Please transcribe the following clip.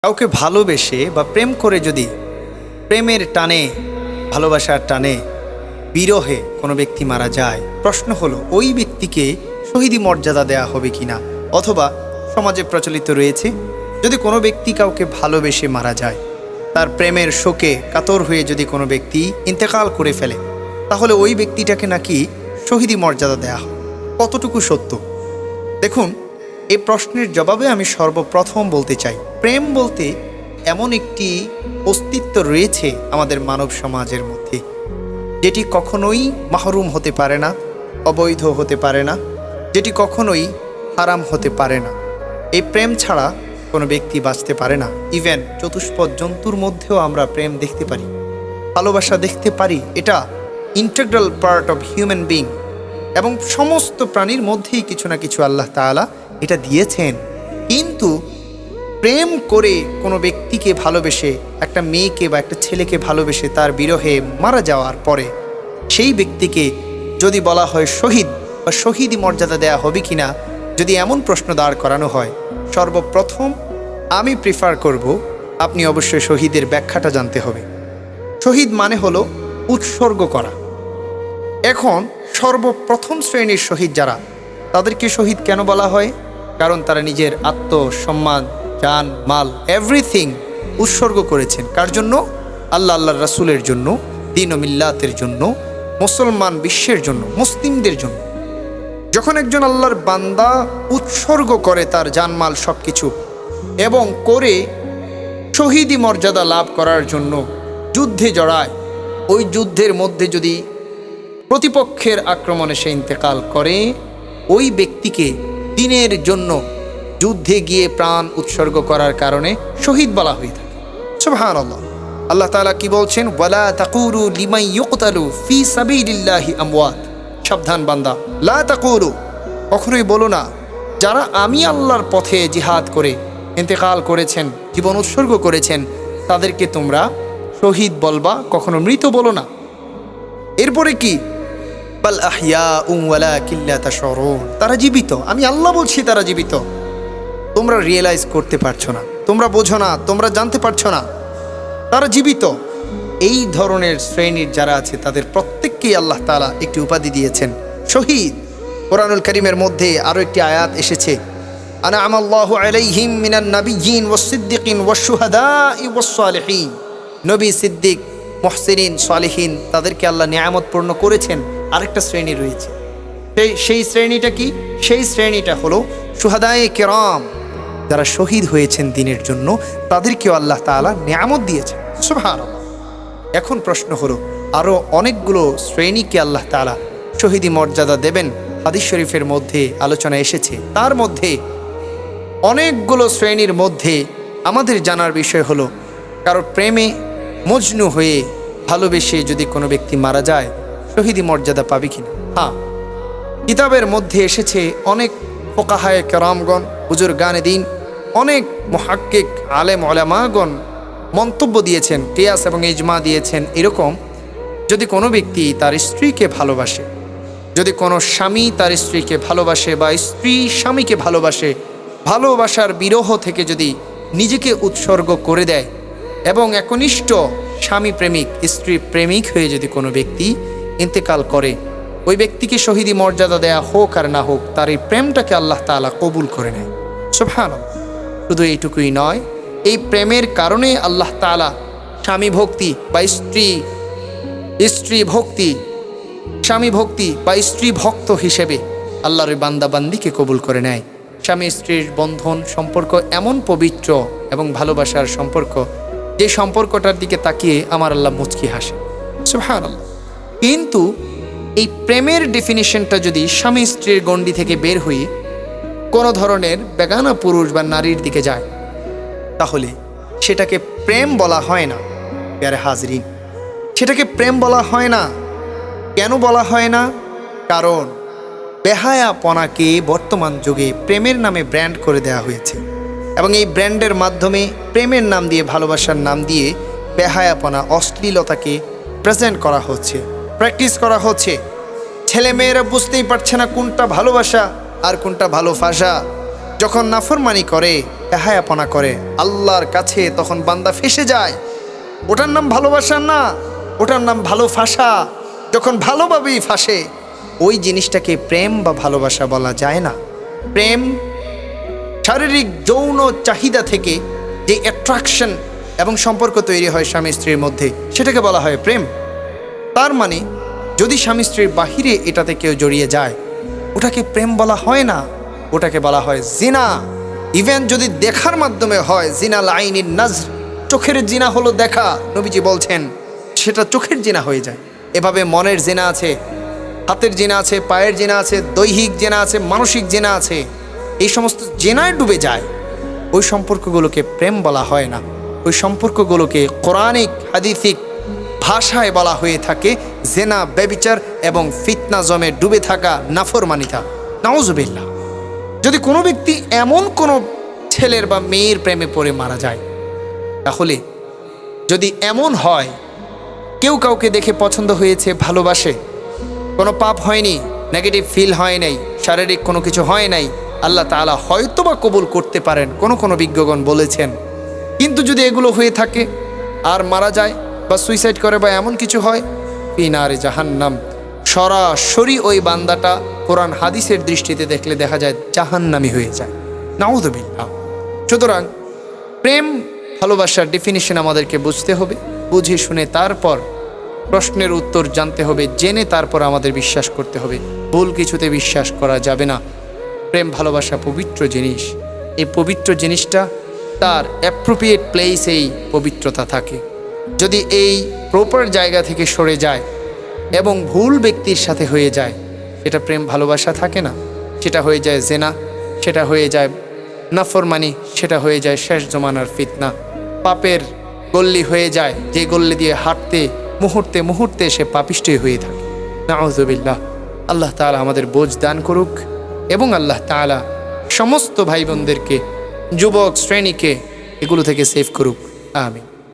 কাউকে ভালোবেসে বা প্রেম করে যদি প্রেমের টানে, ভালোবাসার টানে, বিরহে কোনো ব্যক্তি মারা যায়, প্রশ্ন হলো ওই ব্যক্তিকে শহীদি মর্যাদা দেয়া হবে কিনা। অথবা সমাজে প্রচলিত রয়েছে, যদি কোনো ব্যক্তি কাউকে ভালোবেসে মারা যায়, তার প্রেমের শোকে কাতর হয়ে যদি কোনো ব্যক্তি ইন্তেকাল করে ফেলে, তাহলে ওই ব্যক্তিটাকে নাকি শহীদি মর্যাদা দেয়া হয়। কতটুকু সত্য? দেখুন, এই প্রশ্নের জবাবে আমি সর্বপ্রথম বলতে চাই, প্রেম বলতে এমন একটি অস্তিত্ব রয়েছে আমাদের মানব সমাজের মধ্যে, যেটি কখনোই মাহরুম হতে পারে না, অবৈধ হতে পারে না, যেটি কখনোই হারাম হতে পারে না। এই প্রেম ছাড়া কোনো ব্যক্তি বাঁচতে পারে না। ইভেন চতুষ্পদ জন্তুর মধ্যেও আমরা প্রেম দেখতে পারি, ভালোবাসা দেখতে পারি। এটা integral part of human being, এবং সমস্ত প্রাণীর মধ্যেই কিছু না কিছু আল্লাহ তাআলা এটা দিয়েছেন। কিন্তু প্রেম করে কোনো ব্যক্তিকে ভালোবেসে, একটা মেয়েকে বা একটা ছেলেকে ভালোবেসে তার বিরহে মারা যাওয়ার পরে সেই ব্যক্তিকে যদি বলা হয় শহীদ বা শহীদি মর্যাদা দেয়া হবে কিনা, যদি এমন প্রশ্ন দাঁড় করানো হয়, সর্বপ্রথম আমি প্রিফার করব আপনি অবশ্যই শহীদের ব্যাখ্যাটা জানতে হবে। শহীদ মানে হলো উৎসর্গ করা। এখন সর্বপ্রথম শ্রেণীর শহীদ যারা, তাদেরকে শহীদ কেন বলা হয়? কারণ তারা নিজের আত্মসম্মান, জান, মাল, এভরিথিং উৎসর্গ করেছেন। কার জন্য? আল্লাহর রাসূলের জন্য, দ্বীন ও মিল্লাতের জন্য, মুসলমান বিশ্বের জন্য, মুসলিমদের জন্য। যখন একজন আল্লাহর বান্দা উৎসর্গ করে তার জানমাল সব কিছু, এবং করে শহীদি মর্যাদা লাভ করার জন্য যুদ্ধে জড়ায়, ওই যুদ্ধের মধ্যে যদি প্রতিপক্ষের আক্রমণে সে ইন্তেকাল করে, ওই ব্যক্তিকে দ্বীনের জন্য যুদ্ধে গিয়ে প্রাণ উৎসর্গ করার কারণে শহীদ বলা হয়ে থাকে। সুবহানাল্লাহ। আল্লাহ তাআলা কি বলছেন? ওয়ালা তাকুলু লিমান ইউকতালু ফি সাবিলিল্লাহি আমওয়াত। সাবধান বান্দা, লা তাকুলু, কখনোই বলো না যারা আমি আল্লাহর পথে জিহাদ করে ইন্তেকাল করেছেন, জীবন উৎসর্গ করেছেন, তাদেরকে তোমরা শহীদ বলবা, কখনো মৃত বলো না। এরপরে কি? বাল আহইয়াউম ওয়ালাকিন লা তাশউরুন, তারা জীবিত। আমি আল্লাহ বলছি তারা জীবিত, তোমরা রিয়েলাইজ করতে পারছো না, তোমরা বোঝো না, তোমরা জানতে পারছো না, তারা জীবিত। এই ধরনের শ্রেণীর যারা আছে তাদের প্রত্যেককেই আল্লাহ তাআলা একটি উপাধি দিয়েছেন, শহীদ। কোরআনুল কারীমের মধ্যে আরও একটি আয়াত এসেছে, আনআমাল্লাহু আলাইহিম মিনান নাবিয়্যিন ওয়াস সিদ্দিকিন ওয়াশ শুহাদাই ওয়াস সালিহিন। নবী, সিদ্দিক, মুহসিনিন, সালিহিন, তাদেরকে আল্লাহ নিয়ামতপূর্ণ করেছেন। আরেকটা শ্রেণী রয়েছে, সেই শ্রেণীটা কি? সেই শ্রেণীটা হলো শুহাদায়ে কেরাম, যারা শহীদ হয়েছেন দ্বীনের জন্য, তাদেরকেও আল্লাহ তাআলা নিয়ামত দিয়েছেন। সুবহানাল্লাহ। এখন প্রশ্ন হলো, আরও অনেকগুলো শ্রেণীকে আল্লাহ তাআলা শহীদি মর্যাদা দেবেন, হাদিস শরীফের মধ্যে আলোচনা এসেছে। তার মধ্যে অনেকগুলো শ্রেণীর মধ্যে আমাদের জানার বিষয় হলো, কারো প্রেমে মজনু হয়ে ভালোবেসে যদি কোনো ব্যক্তি মারা যায়, শহীদি মর্যাদা পাবে কিনা। হ্যাঁ, কিতাবের মধ্যে এসেছে, অনেক ফুকাহায়ে কেরামগণ, বুজুর্গানে দ্বীন, অনেক মুহাক্কিক আলেম ওলামাগণ মন্তব্য দিয়েছেন, কিয়াস এবং ইজমা দিয়েছেন এরকম, যদি কোনো ব্যক্তি তার স্ত্রীকে ভালোবাসে, যদি কোনো স্বামী তার স্ত্রীকে ভালোবাসে, বা স্ত্রী স্বামীকে ভালোবাসে, ভালোবাসার বিরহ থেকে যদি নিজেকে উৎসর্গ করে দেয়, এবং একনিষ্ঠ স্বামী প্রেমিক, স্ত্রী প্রেমিক হয়ে যদি কোনো ব্যক্তি ইন্তেকাল করে, ওই ব্যক্তিকে শহীদি মর্যাদা দেয়া হোক আর না হোক, তার এই প্রেমটাকে আল্লাহ তাআলা কবুল করে নেয়। সুবহানাল্লাহ। শুধু এইটুকুই নয়, এই প্রেমের কারণে আল্লাহ তাআলা স্বামী ভক্তি বা স্ত্রী ভক্তি, স্বামী ভক্তি বা স্ত্রী ভক্ত হিসেবে আল্লাহর বান্দা বান্দিকে কবুল করে নেয়। স্বামী স্ত্রীর বন্ধন সম্পর্ক এমন পবিত্র এবং ভালোবাসার সম্পর্ক, যে সম্পর্কটার দিকে তাকিয়ে আমার আল্লাহ মুচকি হাসে। সুবহানাল্লাহ। কিন্তু এই প্রেমের ডেফিনিশনটা যদি স্বামী স্ত্রীর গণ্ডি থেকে বের হয়ে কোনো ধরনের বেগানা পুরুষ বা নারীর দিকে যায়, তাহলে সেটাকে প্রেম বলা হয় না। প্যারে হাজরিন, সেটাকে প্রেম বলা হয় না। কেন বলা হয় না? কারণ বেহায়াপনাকে বর্তমান যুগে প্রেমের নামে ব্র্যান্ড করে দেওয়া হয়েছে, এবং এই ব্র্যান্ডের মাধ্যমে প্রেমের নাম দিয়ে, ভালোবাসার নাম দিয়ে বেহায়াপনা, অশ্লীলতাকে প্রেজেন্ট করা হচ্ছে, প্র্যাকটিস করা হচ্ছে। ছেলে মেয়েরা বুঝতেই পারছে না কোনটা ভালোবাসা আর কোনটা ভালোবাসা। যখন নাফরমানি করে, এহায়াপনা করে আল্লাহর কাছে, তখন বান্দা ফেসে যায়। ওটার নাম ভালোবাসা না, ওটার নাম ভালো ফাঁসা। যখন ভালোভাবেই ফাঁসে, ওই জিনিসটাকে প্রেম বা ভালোবাসা বলা যায় না। প্রেম শারীরিক যৌন চাহিদা থেকে যে অ্যাট্রাকশন এবং সম্পর্ক তৈরি হয় স্বামী স্ত্রীর মধ্যে, সেটাকে বলা হয় প্রেম। তার মানে যদি স্বামী স্ত্রীর বাহিরে এটাতে কেউ জড়িয়ে যায়, ওটাকে প্রেম বলা হয় না, ওটাকে বলা হয় জিনা। ইভেন যদি দেখার মাধ্যমে হয়, জিনা লাইনিন নাজর, চোখের জিনা হলো দেখা, নবীজি বলছেন সেটা চোখের জিনা হয়ে যায়। এভাবে মনের জিনা আছে, হাতের জিনা আছে, পায়ের জিনা আছে, দৈহিক জিনা আছে, মানসিক জিনা আছে। এই সমস্ত জেনায় ডুবে যায়। ওই সম্পর্কগুলোকে প্রেম বলা হয় না, ওই সম্পর্কগুলোকে কোরআনিক হাদিসিক ভাষায় বলা হয়ে থাকে জেনা, ব্যভিচার এবং ফিতনা জমে ডুবে থাকা, নাফরমানিতা। নাউজুবিল্লাহ। যদি কোনো ব্যক্তি এমন কোনো ছেলের বা মেয়ের প্রেমে পড়ে মারা যায়, তাহলে যদি এমন হয় কেউ কাউকে দেখে পছন্দ হয়েছে, ভালোবাসে, কোনো পাপ হয়নি, নেগেটিভ ফিল হয় নাই, শারীরিক কোনো কিছু হয় নাই, আল্লাহ তাআলা হয়তোবা কবুল করতে পারেন, কোনো বিজ্ঞগণ বলেছেন। কিন্তু যদি এগুলো হয়ে থাকে আর মারা যায় বা সুইসাইড করে বা এমন কিছু হয়, ফিনারে জাহান্নাম, সরাসরি ওই বান্দাটা কোরআন হাদিসের দৃষ্টিতে দেখলে দেখা যায় জাহান্নামী হয়ে যায়। নাউযুবিল্লাহ। সুতরাং প্রেম ভালোবাসার ডেফিনিশন আমাদেরকে বুঝতে হবে, বুঝে শুনে তারপর প্রশ্নের উত্তর জানতে হবে, জেনে তারপর আমাদের বিশ্বাস করতে হবে। ভুল কিছুতে বিশ্বাস করা যাবে না। প্রেম ভালোবাসা পবিত্র জিনিস। এই পবিত্র জিনিসটা তার অ্যাপ্রোপ্রিয়েট প্লেসেই পবিত্রতা থাকে। যদি এই প্রপার জায়গা থেকে সরে যায় এবং ভুল ব্যক্তির সাথে হয়ে যায়, সেটা প্রেম ভালোবাসা থাকে না, সেটা হয়ে যায় জেনা, সেটা হয়ে যায় নাফরমানি, সেটা হয়ে যায় শেষ জমানার ফিতনা, পাপের গল্লি হয়ে যায়, যে গল্লি দিয়ে হাঁটতে মুহূর্তে মুহূর্তে সে পাপিষ্ঠই হয়ে থাকে। নাউযুবিল্লাহ। আল্লাহ তাআলা আমাদের বোঝ দান করুক এবং আল্লাহ তাআলা সমস্ত ভাই বোনদেরকে, যুবক শ্রেণীকে এগুলো থেকে সেভ করুক। আমিন।